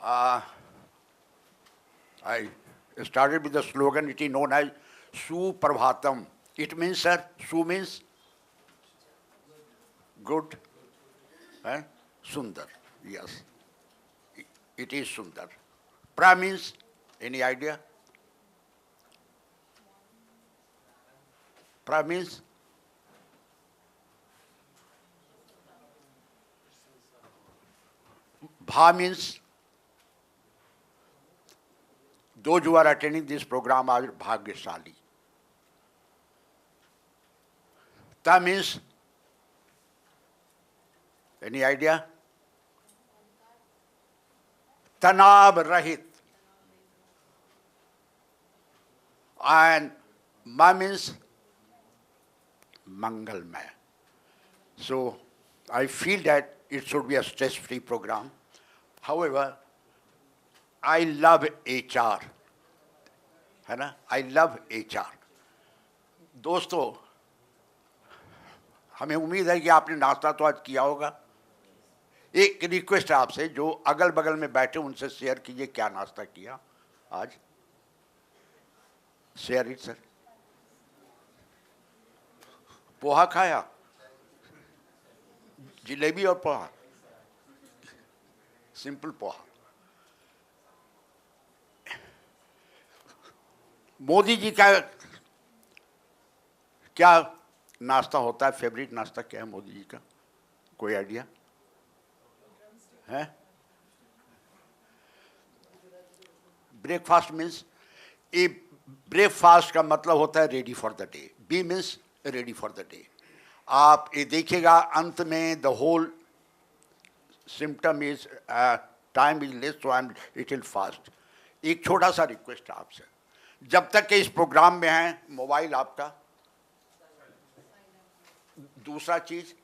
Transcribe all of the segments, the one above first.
Uh, I started with the slogan, it is known as Suprabhatam. It means, sir, Su means good and Sundar. Yes, it is Sundar. Pra means, any idea? Pra means? Bha means? Those who are attending this program are Bhagyashali. Ta means? Any idea? Tanab Rahit. And Ma means Mangalmay. So I feel that it should be a stress-free program. However, I love HR. है ना? I love HR. दोस्तों, हमें उम्मीद है कि आपने नाश्ता तो आज किया होगा. एक रिक्वेस्ट है आपसे, जो अगल बगल में बैठे उनसे शेयर कीजिए क्या नाश्ता किया आज. Share it sir. पोहा खाया, जलेबी और पोहा, सिंपल पोहा. मोदी जी का क्या नाश्ता होता है? फेवरेट नाश्ता क्या है मोदी जी का? कोई आइडिया है? ब्रेकफास्ट मीन्स, ए ब्रेकफास्ट का मतलब होता है ready for the day. B means ready for the day. आप ये देखिएगा अंत में the whole symptom is time is less, so I am little fast. एक छोटा सा रिक्वेस्ट है आपसे, जब तक के इस प्रोग्राम में हैं, मोबाइल आपका. दूसरा चीज,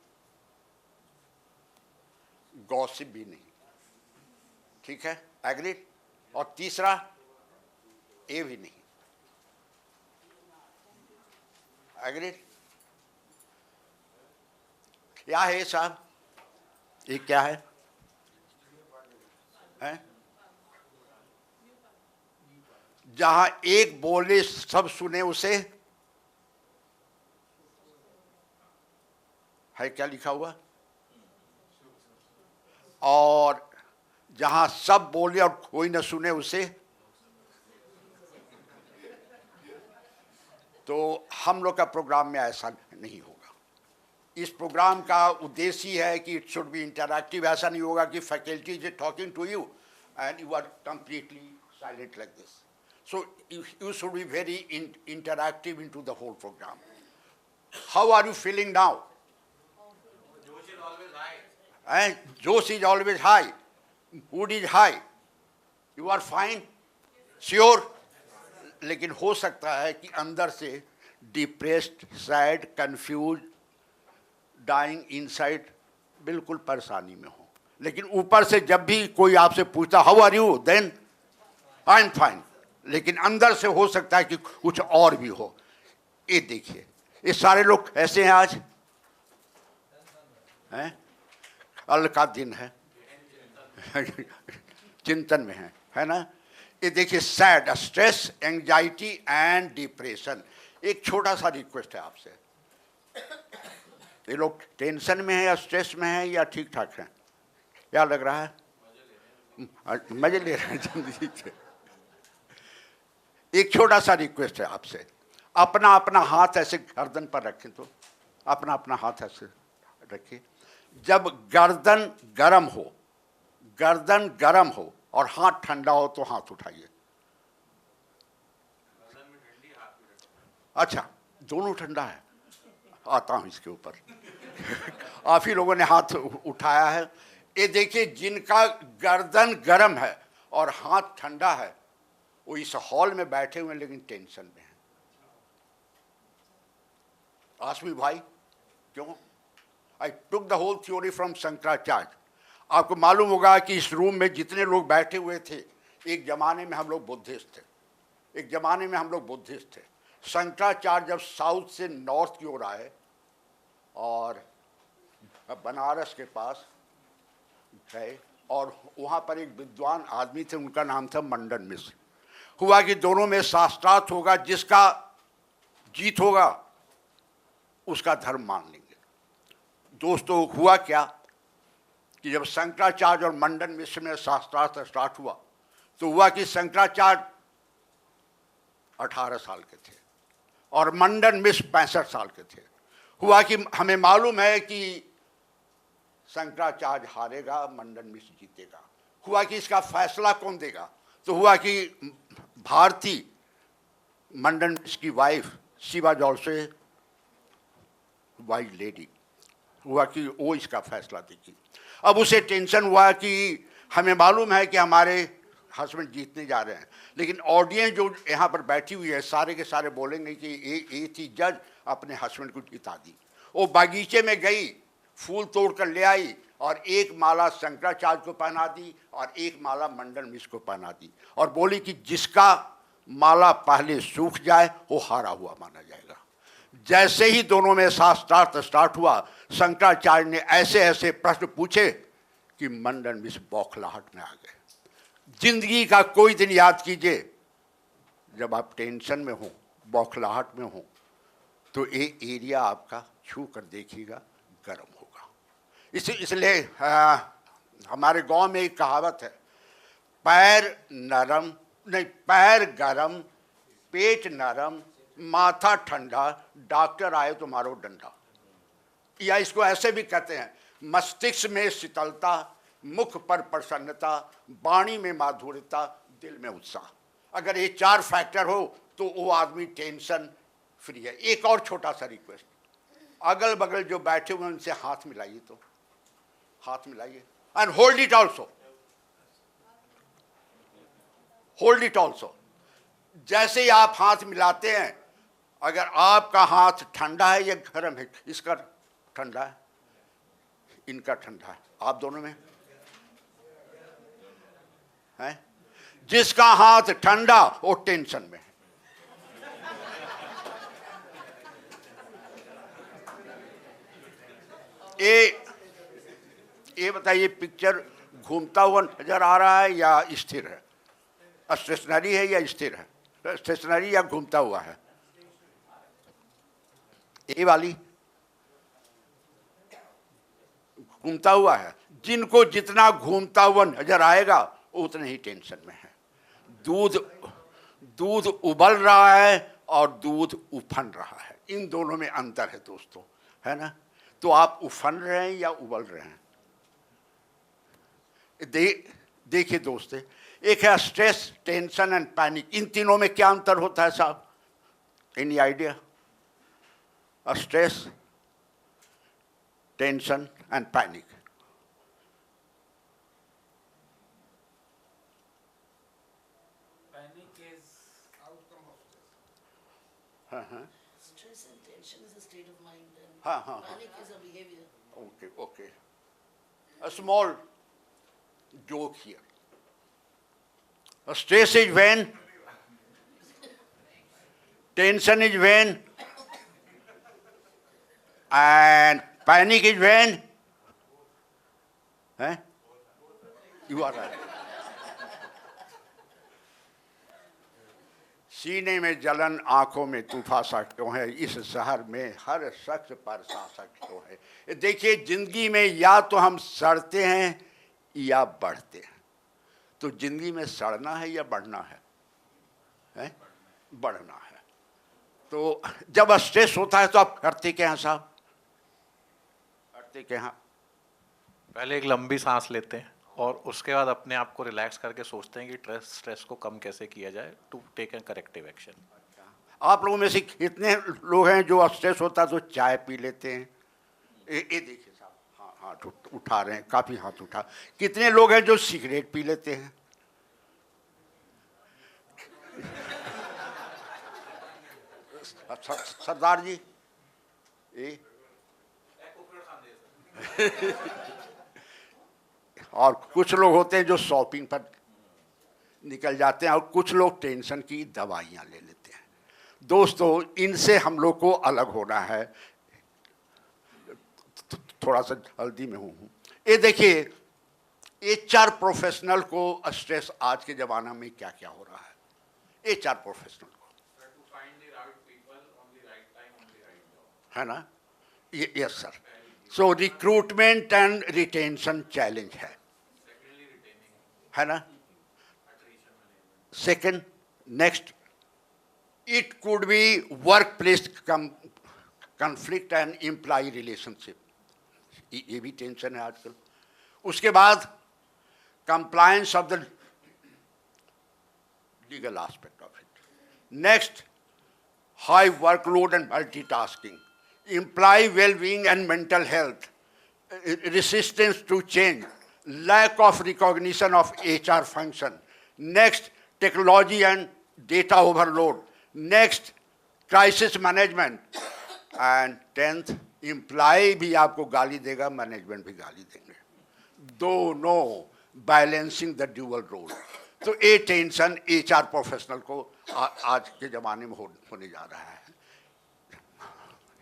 गॉसिप भी नहीं. ठीक है, एग्रीड. और तीसरा, ये भी नहीं. एग्रीड. क्या है साहब? ये क्या है? हैं? जहां एक बोले सब सुने उसे है क्या लिखा हुआ? और जहां सब बोले और कोई न सुने उसे. तो हम लोग का प्रोग्राम में ऐसा नहीं होगा. इस प्रोग्राम का उद्देश्य है कि इट शुड बी इंटरैक्टिव. ऐसा नहीं होगा कि faculty is talking to you and you are completely silent like this. So you should be very interactive into the whole program. How are you feeling now? Josh is always high. And Josh is always high. Mood is high. You are fine? Sure? लेकिन हो सकता है कि अंदर से depressed, sad, confuse, dying inside, बिल्कुल परेशानी में हो. लेकिन ऊपर से जब भी कोई आपसे पूछता how are you, then I am fine. लेकिन अंदर से हो सकता है कि कुछ और भी हो. ये देखिए, ये सारे लोग ऐसे हैं आज हैं. कल का दिन है, चिंतन में है ना. ये देखिए, sad, stress, anxiety and depression. एक छोटा सा रिक्वेस्ट है आपसे, ये लोग टेंशन में है या स्ट्रेस में है या ठीक ठाक है? क्या लग रहा है? मजे ले रहे हैं जिंदगी से. एक छोटा सा रिक्वेस्ट है आपसे, अपना अपना हाथ ऐसे गर्दन पर रखें. तो अपना अपना हाथ ऐसे रखिए. जब गर्दन गरम हो और हाथ ठंडा हो तो हाथ उठाइए. अच्छा, दोनों ठंडा है. आता हूं इसके ऊपर. काफी लोगों ने हाथ उठाया है. ये देखिए, जिनका गर्दन गरम है और हाथ ठंडा है, वो इस हॉल में बैठे हुए हैं लेकिन टेंशन में हैं. आसमी भाई, क्यों? I took the whole theory from Shankaracharya. आपको मालूम होगा कि इस रूम में जितने लोग बैठे हुए थे, एक जमाने में हम लोग बुद्धिस्ट थे. शंकराचार्य जब साउथ से नॉर्थ की ओर आए और बनारस के पास गए और वहाँ पर एक विद्वान आदमी थे, उनका नाम था मंडन मिश्र। हुआ कि दोनों में शास्त्रार्थ होगा, जिसका जीत होगा उसका धर्म मान लेंगे। दोस्तों, हुआ क्या कि जब शंकराचार्य और मंडन मिश्र में शास्त्रार्थ स्टार्ट हुआ तो हुआ कि शंकराचार्य 18 साल के थे और मंडन मिश्र 65 साल के थे। हुआ कि हमें मालूम है कि शंकराचार्य हारेगा, मंडन मिश्र जीतेगा। हुआ कि इसका फैसला कौन देगा? तो हुआ कि भारती, मंडन मिश्र की वाइफ, शिवा जॉल्से वाइज लेडी, हुआ कि वो इसका फैसला देगी। अब उसे टेंशन हुआ कि हमें मालूम है कि हमारे हस्बैंड जीतने जा रहे हैं, लेकिन ऑडियंस जो यहाँ पर बैठी हुई है सारे के सारे बोलेंगे कि ये थी जज अपने हस्बैंड को जिता दी। वो बागीचे में गई, फूल तोड़ कर ले आई और एक माला शंकराचार्य को पहना दी और एक माला मंडन मिश्र को पहना दी और बोली कि जिसका माला पहले सूख जाए वो हारा हुआ माना जाएगा। जैसे ही दोनों में शास्त्रार्थ स्टार्ट हुआ, शंकराचार्य ने ऐसे ऐसे प्रश्न पूछे कि मंडन मिश्र बौखलाहट में आ गए। जिंदगी का कोई दिन याद कीजिए, जब आप टेंशन में हो, बौखलाहट में हो, तो ये एरिया आपका छू कर देखिएगा, गर्म होगा। इसलिए हमारे गांव में एक कहावत है, पैर नरम नहीं, पैर गरम, पेट नरम, माथा ठंडा, डॉक्टर आए तो मारो डंडा। या इसको ऐसे भी कहते हैं, मस्तिष्क में शीतलता, मुख पर प्रसन्नता, वाणी में माधुर्यता, दिल में उत्साह। अगर ये 4 फैक्टर हो तो वो आदमी टेंशन फ्री है। एक और छोटा सा रिक्वेस्ट, अगल बगल जो बैठे हुए उनसे हाथ मिलाइए, तो हाथ मिलाइए and hold it also, hold it also. जैसे ही आप हाथ मिलाते हैं, अगर आपका हाथ ठंडा है या गर्म है, इसका ठंडा है, इनका ठंडा है, आप दोनों में है। जिसका हाथ ठंडा वो टेंशन में है। ये बताइए, पिक्चर घूमता हुआ नजर आ रहा है या स्थिर है? स्टेशनरी है या स्थिर है? स्टेशनरी या घूमता हुआ है? ये वाली घूमता हुआ है। जिनको जितना घूमता हुआ नजर आएगा उतने ही टेंशन में है। दूध उबल रहा है और दूध उफन रहा है, इन दोनों में अंतर है दोस्तों, है ना? तो आप उफन रहे हैं या उबल रहे हैं? देखिए दोस्तों, एक है स्ट्रेस, टेंशन एंड पैनिक। इन तीनों में क्या अंतर होता है साहब? Any idea? Stress, tension and panic. Stress and tension is a state of mind, and हाँ. panic is a behavior. Okay. A small joke here. Stress is when, tension is when, and panic is when. You are right. सीने में जलन, आंखों में तूफा सा क्यों है, इस शहर में हर शख्स पर शासक क्यों है। देखिए, जिंदगी में या तो हम सड़ते हैं या बढ़ते हैं। तो जिंदगी में सड़ना है या बढ़ना है? बढ़ना है। तो जब स्ट्रेस होता है तो आप करते क्या हैं साहब? करते क्या हैं? पहले एक लंबी सांस लेते हैं और उसके बाद अपने आप को रिलैक्स करके सोचते हैं कि स्ट्रेस को कम कैसे किया जाए, to take a corrective action. आप लोगों में से कितने लोग हैं जो स्ट्रेस होता है तो चाय पी लेते हैं? ये देखिए साहब, हाँ हाथ उठा रहे हैं, काफ़ी हाथ उठा। कितने लोग हैं जो सिगरेट पी लेते हैं? सरदार जी, और कुछ लोग होते हैं जो शॉपिंग पर निकल जाते हैं और कुछ लोग टेंशन की दवाइयाँ ले लेते हैं। दोस्तों, इनसे हम लोग को अलग होना है। थोड़ा सा जल्दी में हूँ। ये देखिए, एचआर प्रोफेशनल को स्ट्रेस आज के ज़माना में क्या क्या हो रहा है एचआर प्रोफेशनल को, है ना? Yes sir. So recruitment and retention challenge है ना? Second, next, it could be work place conflict and employ relationship, ये भी टेंशन है आजकल. उसके बाद compliance of the legal aspect of it. Next, high workload and multitasking, employee well-being and mental health, resistance to change, lack of recognition of HR function. Next, technology and data overload. Next, crisis management. And 10th, employee भी आपको गाली देगा, management भी गाली देंगे. दोनों balancing the dual role. तो ये टेंशन एचआर प्रोफेशनल को आज के ज़माने में होने जा रहा है.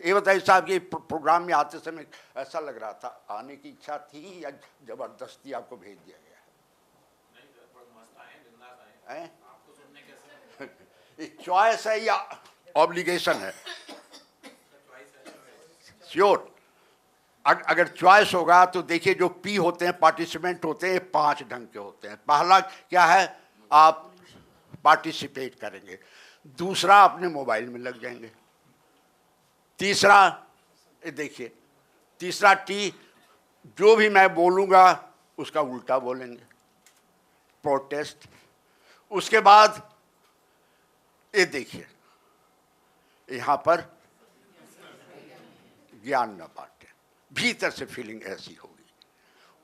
ये बताइए साहब कि प्रोग्राम में आते समय ऐसा लग रहा था आने की इच्छा थी या ज़बरदस्ती आपको भेज दिया गया है? ये चॉइस है या ऑब्लिगेशन है? श्योर. अगर चॉइस होगा तो देखिए जो पी होते हैं, पार्टिसिपेंट होते हैं, 5 ढंग के होते हैं. पहला क्या है, आप पार्टिसिपेट करेंगे. दूसरा, अपने मोबाइल में लग जाएंगे. तीसरा, देखिए, तीसरा टी, जो भी मैं बोलूँगा उसका उल्टा बोलेंगे, प्रोटेस्ट. उसके बाद ये देखिए, यहाँ पर ज्ञान न बांटे, भीतर से फीलिंग ऐसी होगी.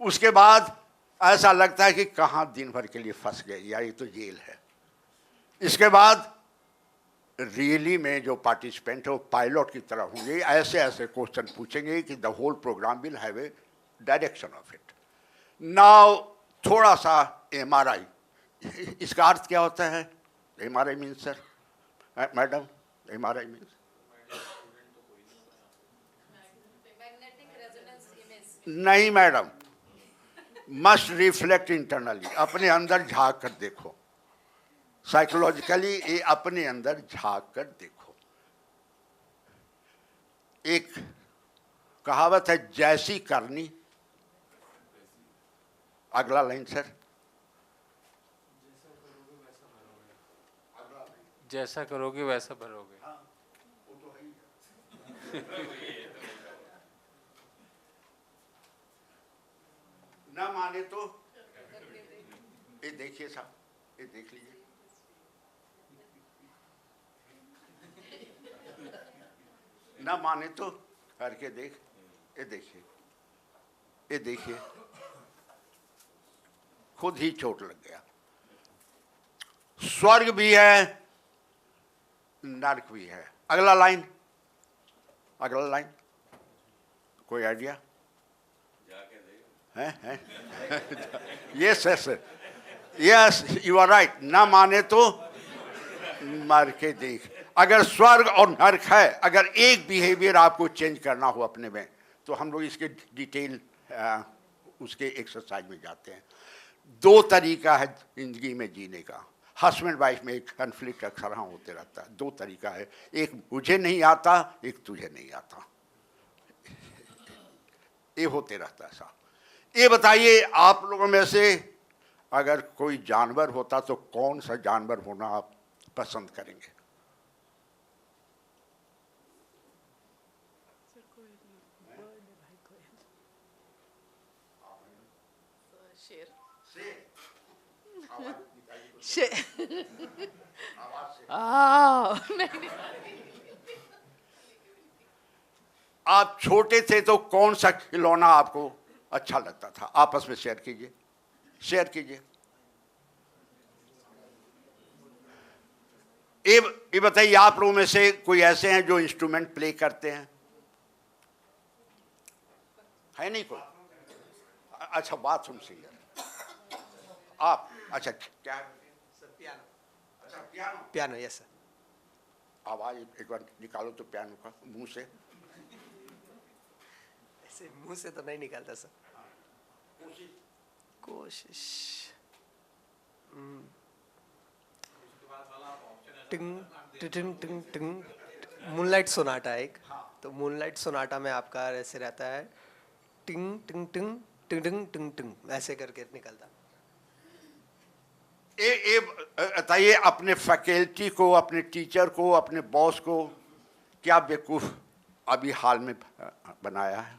उसके बाद ऐसा लगता है कि कहाँ दिन भर के लिए फंस गए, या ये तो जेल है. इसके बाद रियली में जो पार्टिसिपेंट है वो पायलट की तरह होंगे, ऐसे ऐसे क्वेश्चन पूछेंगे कि the whole programme will have a direction of it. Now थोड़ा सा एमआरआई, इसका अर्थ क्या होता है? MRI means sir, madam, MRI means नहीं मैडम, मस्ट रिफ्लेक्ट इंटरनली, अपने अंदर झांक कर देखो. साइकोलॉजिकली ये अपने अंदर झांक कर देखो. एक कहावत है, जैसी करनी, अगला लाइन सर, जैसा करोगे वैसा भरोगे. ना माने तो ये देखिए साहब, ये देख लीजिए, ना माने तो करके देख. ये देखिए, ये देखिए, खुद ही चोट लग गया. स्वर्ग भी है, नरक भी है. अगला लाइन, अगला लाइन, कोई आइडिया है? Yes yes yes, you are right. ना माने तो मर के देख. अगर स्वर्ग और नरक है, अगर एक बिहेवियर आपको चेंज करना हो अपने में, तो हम लोग इसके डिटेल उसके एक्सरसाइज में जाते हैं. 2 तरीका है जिंदगी में जीने का. हस्बैंड वाइफ में एक कन्फ्लिक्ट अक्सर हाँ होते रहता है. 2 तरीका है, एक मुझे नहीं आता, एक तुझे नहीं आता. ये होते रहता है साहब. ये बताइए, आप लोगों में से अगर कोई जानवर होता तो कौन सा जानवर होना आप पसंद करेंगे? आप छोटे थे तो कौन सा खिलौना आपको अच्छा लगता था? आपस में शेयर कीजिए, शेयर कीजिए. ये बताइए, आप लोगों में से कोई ऐसे हैं जो इंस्ट्रूमेंट प्ले करते हैं? है नहीं कोई? अच्छा, बाथरूम सिंगर आप. अच्छा, क्या? पियानो. अच्छा, पियानो. Piano, yes sir. आवाज एक बार निकालो तो पियानो का मुंह से. ऐसे मुंह से तो नहीं निकालता सर. कोशिश। टिंग टिंग टिंग टिंग। मूनलाइट सोनाटा एक, तो मूनलाइट सोनाटा में आपका ऐसे रहता है टिंग टिंग टिंग टिंग टिंग टिंग टिंग ऐसे करके निकलता। ये बताइए अपने फैकल्टी को, अपने टीचर को, अपने बॉस को क्या बेवकूफ अभी हाल में बनाया है?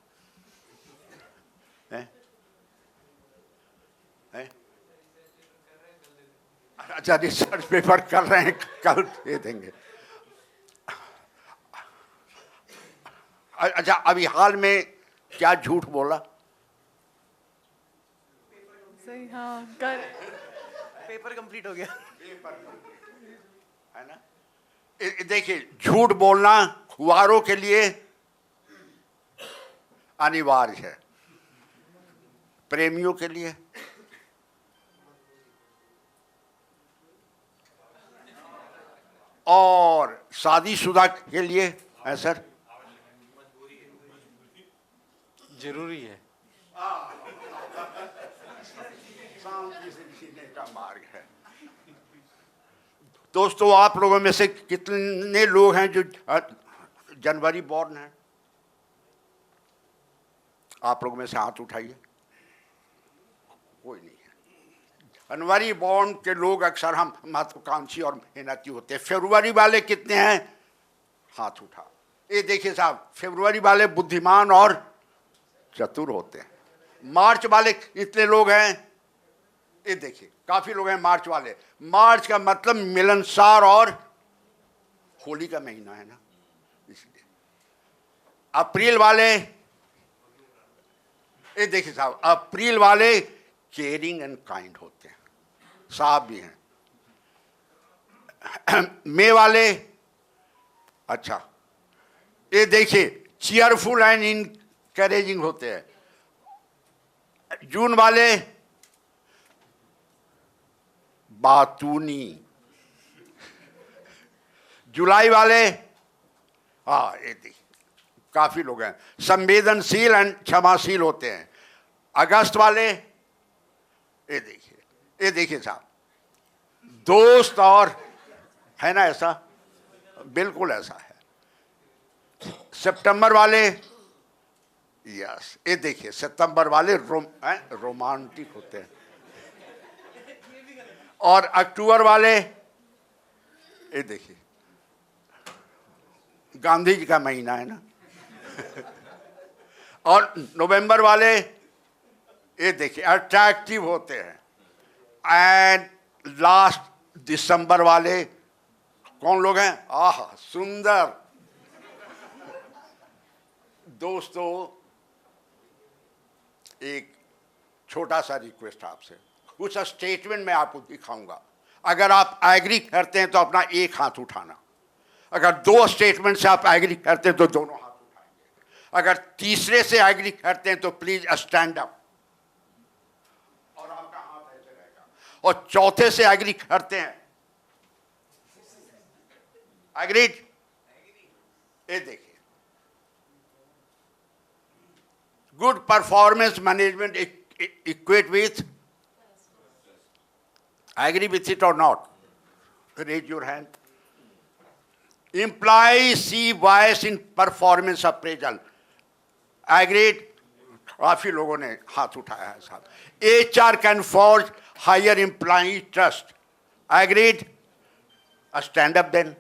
हैं? हैं? अच्छा, रिसर्च पेपर कर रहे हैं, कल दे देंगे। अच्छा, अभी हाल में क्या झूठ बोला? सही, हाँ कर पेपर कंप्लीट हो गया। है ना? देखिए, झूठ बोलना कुंवारों के लिए अनिवार्य है, प्रेमियों के लिए और शादीशुदा के लिए है सर, जरूरी है। शांति से जीने का मार्ग है। दोस्तों, आप लोगों में से कितने लोग हैं जो जनवरी बॉर्न हैं? आप लोगों में से हाथ उठाइए। कोई नहीं है। जनवरी बॉर्न के लोग अक्सर हम महत्वाकांक्षी और मेहनती होते हैं। फरवरी वाले कितने हैं? हाथ उठा। ये देखिए साहब, फरवरी वाले बुद्धिमान और चतुर होते हैं। मार्च वाले इतने लोग हैं, ये देखिए काफी लोग हैं मार्च वाले। मार्च का मतलब मिलनसार और होली का महीना है ना, इसलिए। अप्रैल वाले, ये देखिए साहब, अप्रैल वाले केयरिंग एंड काइंड होते हैं, साहब भी हैं। मई वाले, अच्छा, ये देखिए चीयरफुल एंड इनकरेजिंग होते हैं। जून वाले बातूनी। जुलाई वाले, हाँ ये देखिए काफी लोग हैं, संवेदनशील एंड क्षमाशील होते हैं। अगस्त वाले, ये देखिए साहब, दोस्त और, है ना ऐसा, बिल्कुल ऐसा है। सितंबर वाले, यस, ये देखिए सितंबर वाले रोमांटिक होते हैं। और अक्टूबर वाले, ये देखिए गांधी जी का महीना है ना। और नवंबर वाले, ये देखिए अट्रैक्टिव होते हैं। एंड लास्ट दिसंबर वाले कौन लोग हैं? आह सुंदर। दोस्तों, एक छोटा सा रिक्वेस्ट आपसे, कुछ स्टेटमेंट मैं आपको दिखाऊंगा। अगर आप एग्री करते हैं तो अपना एक हाथ उठाना। अगर दो स्टेटमेंट से आप एग्री करते हैं तो दोनों हाथ उठाएंगे। अगर तीसरे से एग्री करते हैं तो प्लीज स्टैंड अप और आपका हाथ ऐसे रहेगा। और चौथे से एग्री करते हैं, एग्रीड? ये देखिए, good performance management equate with, agree with it or not? Raise your hand. Employees see bias in performance appraisal. Agreed? काफी लोगों ने हाथ उठाया है साहब। HR can forge higher employee trust. Agreed? Stand up then.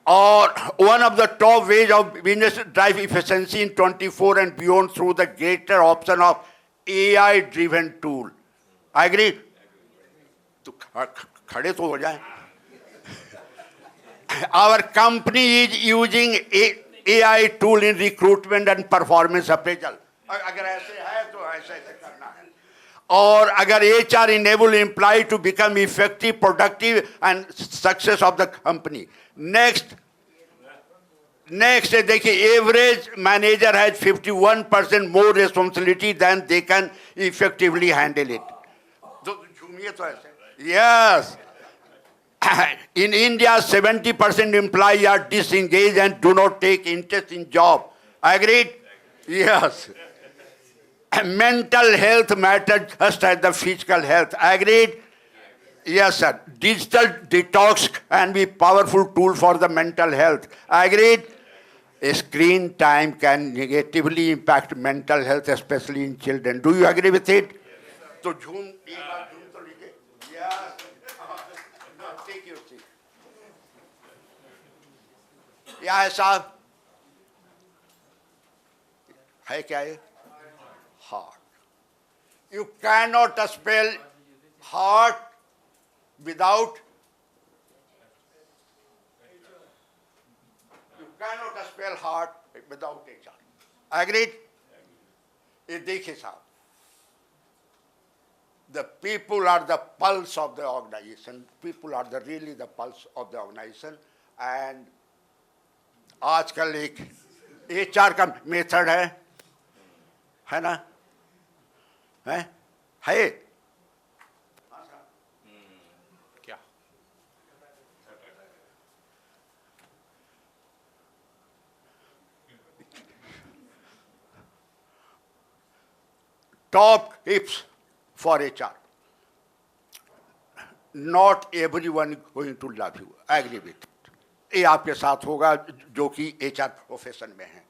Or one of the top ways of business drive efficiency in 24 and beyond through the greater option of AI driven tool. Agreed? तो खड़े तो हो जाए। Our company is using AI tool in recruitment and performance appraisal. अगर ऐसे है तो ऐसे करना है। और अगर HR enable employee to become effective, productive and success of the company. Next देखिए, average manager has 51% more responsibility than they can effectively handle it. तो झूमिए तो ऐसे। Yes. In India, 70% employees are disengaged and do not take interest in job. Agreed? Yes. mental health matters just as the physical health. Agreed? Yes, sir. Digital detox can be powerful tool for the mental health. Agreed? Screen time can negatively impact mental health, especially in children. Do you agree with it? तो झूम एक बार झूम तो लीजिए. Yes. Now take your seat. क्या है साहब? है क्या ये? Heart. You cannot spell heart without. You cannot spell heart without HR. Agreed? ये देखिए साहब. The people are the pulse of the organization. People are really the pulse of the organization. And आजकल एक HR का method है ना? है? क्या? Top tips for HR. Not everyone going to love you. Agree with it. ये आपके साथ होगा जो कि HR प्रोफेशन में है.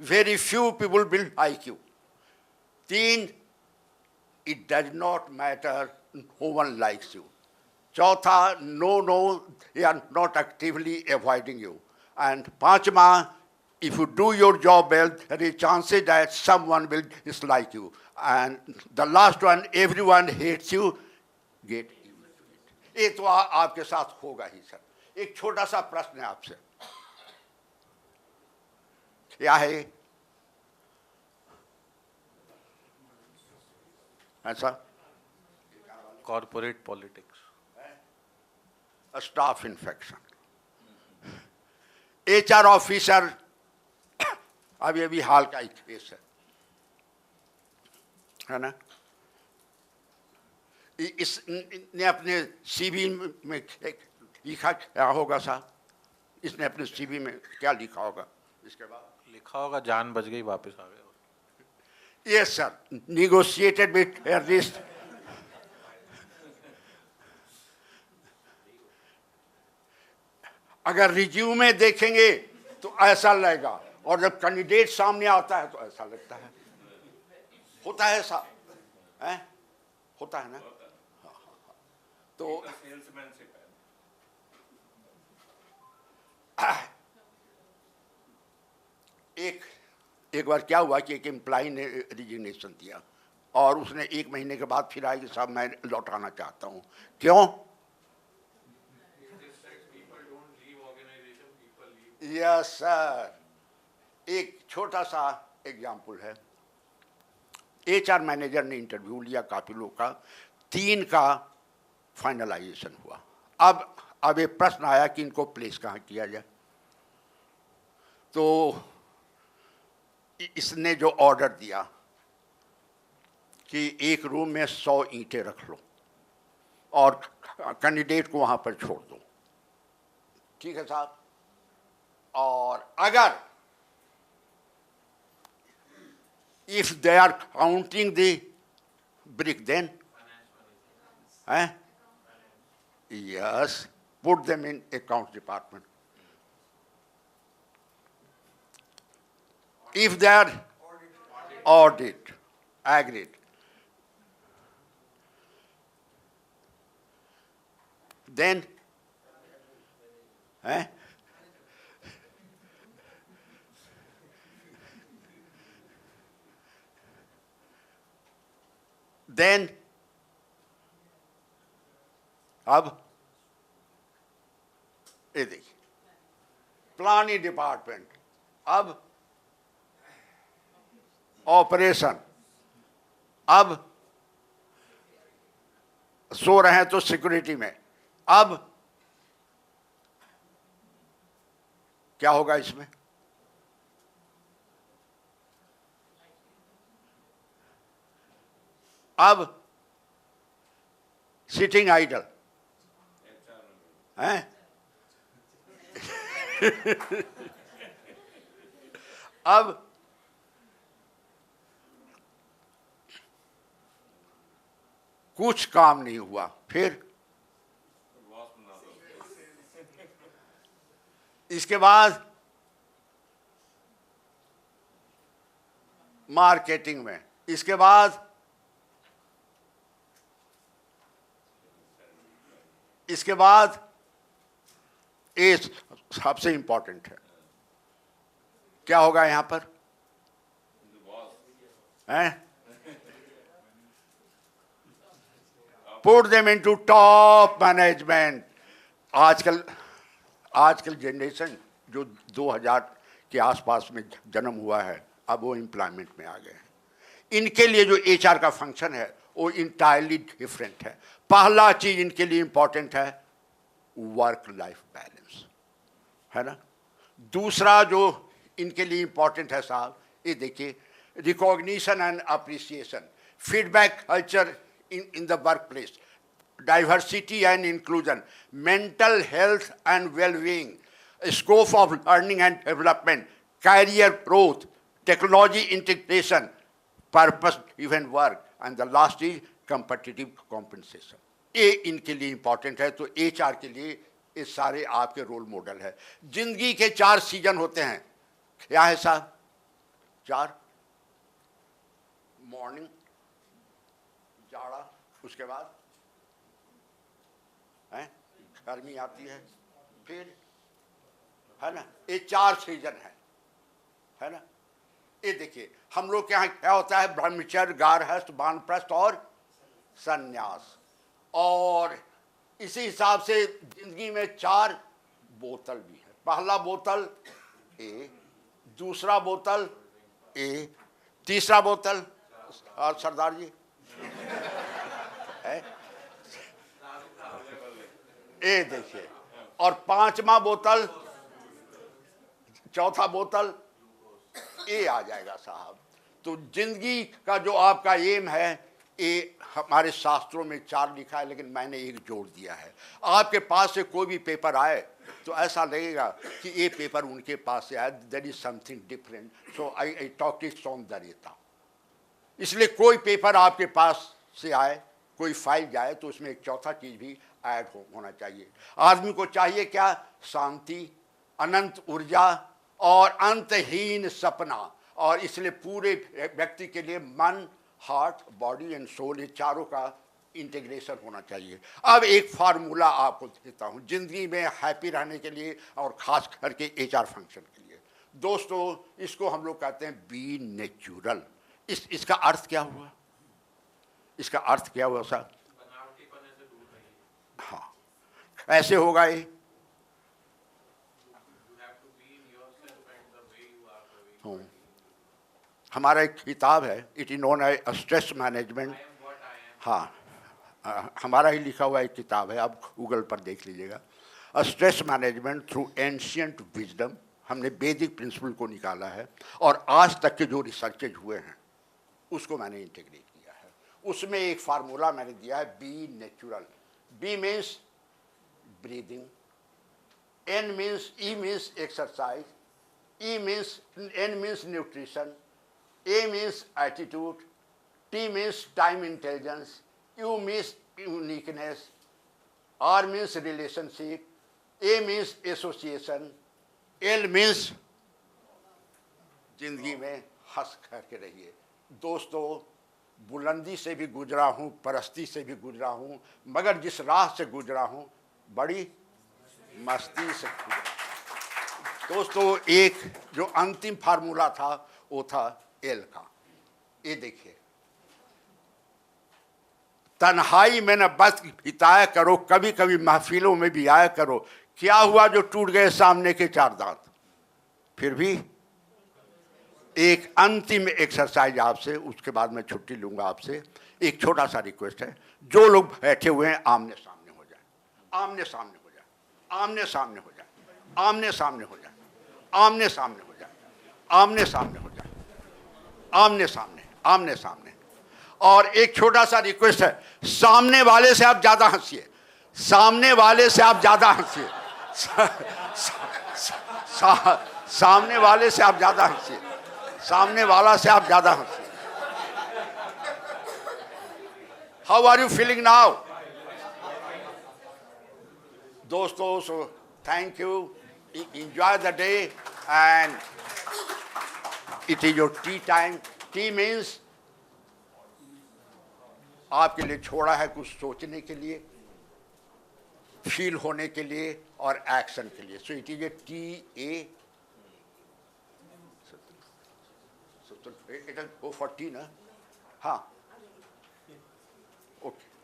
Very few people will like you. 3, it does not matter, no one likes you. 4, no, they are not actively avoiding you. And 5, if you do your job well, there is chances that someone will dislike you. And the last one, everyone hates you, get used to it. ये तो आपके साथ होगा ही sir. एक छोटा सा प्रश्न है आपसे. क्या है? ऐसा? Corporate politics. Staff infection. HR officer अब ये भी हाल का एक केस है ना? इसने अपने CV में लिखा क्या होगा साहब? इसने अपने CV में क्या लिखा होगा? इसके बाद लिखा होगा जान बच गई वापस आ गए. Yes, sir. Negotiated with terrorists. अगर रिज्यूमे देखेंगे तो ऐसा लगेगा और जब कैंडिडेट सामने आता है तो ऐसा लगता है. होता है ऐसा? होता है ना? तो एक बार क्या हुआ कि एक एम्प्लॉय ने रिजिग्नेशन दिया और उसने 1 महीने के बाद फिर आया कि साहब मैं लौटाना चाहता हूँ. क्यों? Yes sir. एक छोटा सा एग्जाम्पल है. HR मैनेजर ने इंटरव्यू लिया काफी लोग का. 3 का फाइनलाइजेशन हुआ. अब एक प्रश्न आया कि इनको प्लेस कहाँ किया जाए. तो इसने जो ऑर्डर दिया कि एक रूम में 100 ईंटें रख लो और कैंडिडेट को वहां पर छोड़ दो. ठीक है साहब. और अगर if they are counting the brick then yes put them in account department. If they are audit, agreed, then अब ये देखिए प्लानिंग डिपार्टमेंट. अब ऑपरेशन. अब सो रहे हैं तो सिक्योरिटी में. अब क्या होगा इसमें? अब सिटिंग आइडल हैं. अब कुछ काम नहीं हुआ। फिर इसके बाद मार्केटिंग में, इसके बाद ये सबसे इंपॉर्टेंट है। क्या होगा यहां पर? हैं? Put them into top management. आजकल जनरेशन जो 2000 के आसपास में जन्म हुआ है, अब वो एम्प्लॉयमेंट में आ गए हैं। इनके लिए जो एचआर का फंक्शन है वो इंटायरली डिफरेंट है। पहला चीज इनके लिए इंपॉर्टेंट है वर्क लाइफ बैलेंस, है ना। दूसरा जो इनके लिए इंपॉर्टेंट है साहब, ये देखिए, recognition and appreciation, feedback culture in the work place, diversity and inclusion, mental health and wellbeing, scope of learning and development, career growth, technology integration, purpose driven work, and the last is competitive compensation. ये इनके लिए important है। तो HR के लिए ये सारे आपके रोल मॉडल है। जिंदगी के 4 सीजन होते हैं। क्या है साहब? 4, मॉर्निंग, जाड़ा, उसके बाद गर्मी आती है, फिर, है ना, ये 4 सीजन है ना। ये देखिए, हम लोग के यहाँ क्या होता है? ब्रह्मचर्य, गारहस्थ, वानप्रस्थ और संन्यास। और इसी हिसाब से जिंदगी में 4 बोतल भी है। पहला बोतल ए, दूसरा बोतल ए, तीसरा बोतल, और सरदार जी है, ए देखिए, और 5वां बोतल, चौथा बोतल ए आ जाएगा साहब। तो जिंदगी का जो आपका एम है, ये हमारे शास्त्रों में 4 लिखा है, लेकिन मैंने 1 जोड़ दिया है। आपके पास से कोई भी पेपर आए तो ऐसा लगेगा कि ये पेपर उनके पास से आया, there is something different, so I talk it सौंदर्यता। इसलिए कोई पेपर आपके पास से आए, कोई फाइल जाए, तो उसमें एक चौथा चीज भी ऐड होना चाहिए। आदमी को चाहिए क्या? शांति, अनंत ऊर्जा और अंतहीन सपना। और इसलिए पूरे व्यक्ति के लिए मन, हार्ट, बॉडी एंड सोल, ये चारों का इंटीग्रेशन होना चाहिए। अब एक फार्मूला आपको देता हूँ जिंदगी में हैप्पी रहने के लिए, और खास करके एचआर फंक्शन के लिए। दोस्तों, इसको हम लोग कहते हैं बी नेचुरल। इसका अर्थ क्या हुआ? इसका अर्थ क्या हुआ साहब? हाँ, ऐसे होगा ये। हमारा एक किताब है, it is known as stress management. हाँ, हमारा ही लिखा हुआ एक किताब है, आप गूगल पर देख लीजिएगा। Stress management through ancient wisdom. हमने वैदिक प्रिंसिपल को निकाला है, और आज तक के जो रिसर्चेज हुए हैं उसको मैंने इंटीग्रेट किया है। उसमें एक फार्मूला मैंने दिया है, be natural. B means breathing, N means, E means exercise, E means, N means nutrition, A means attitude, T means time intelligence, U means uniqueness, R means relationship, A means association, L means जिंदगी में हंस करके रहिए। दोस्तों, बुलंदी से भी गुजरा हूँ, परस्ती से भी गुजरा हूँ, मगर जिस राह से गुजरा हूँ बड़ी मस्ती से गुजरा। दोस्तों, एक जो अंतिम फार्मूला था वो था एल का। ये देखिए, तन्हाई में न बस बिताया करो, कभी कभी महफिलों में भी आया करो। क्या हुआ जो टूट गए सामने के 4 दांत? फिर भी एक अंतिम एक्सरसाइज आपसे, उसके बाद मैं छुट्टी लूंगा आपसे। एक छोटा सा रिक्वेस्ट है, जो लोग बैठे हुए हैं आमने सामने हो जाए, आमने सामने हो जाए, आमने सामने हो जाए, आमने सामने हो जाए, आमने सामने हो जाए, आमने सामने हो जाए, आमने सामने, आमने सामने। और एक छोटा सा रिक्वेस्ट है, सामने वाले से आप ज्यादा हंसिए, सामने वाले से आप ज्यादा हंसिए, सामने वाले से आप ज्यादा हंसिए, सामने वाला से आप ज्यादा हंसिए, How are you feeling now? दोस्तों, so thank you. Enjoy the day, and it is your tea time. Tea means आपके लिए छोड़ा है कुछ सोचने के लिए, फील होने के लिए और एक्शन के लिए. So it is a TA. It is go for tea ना. हाँ, ओके.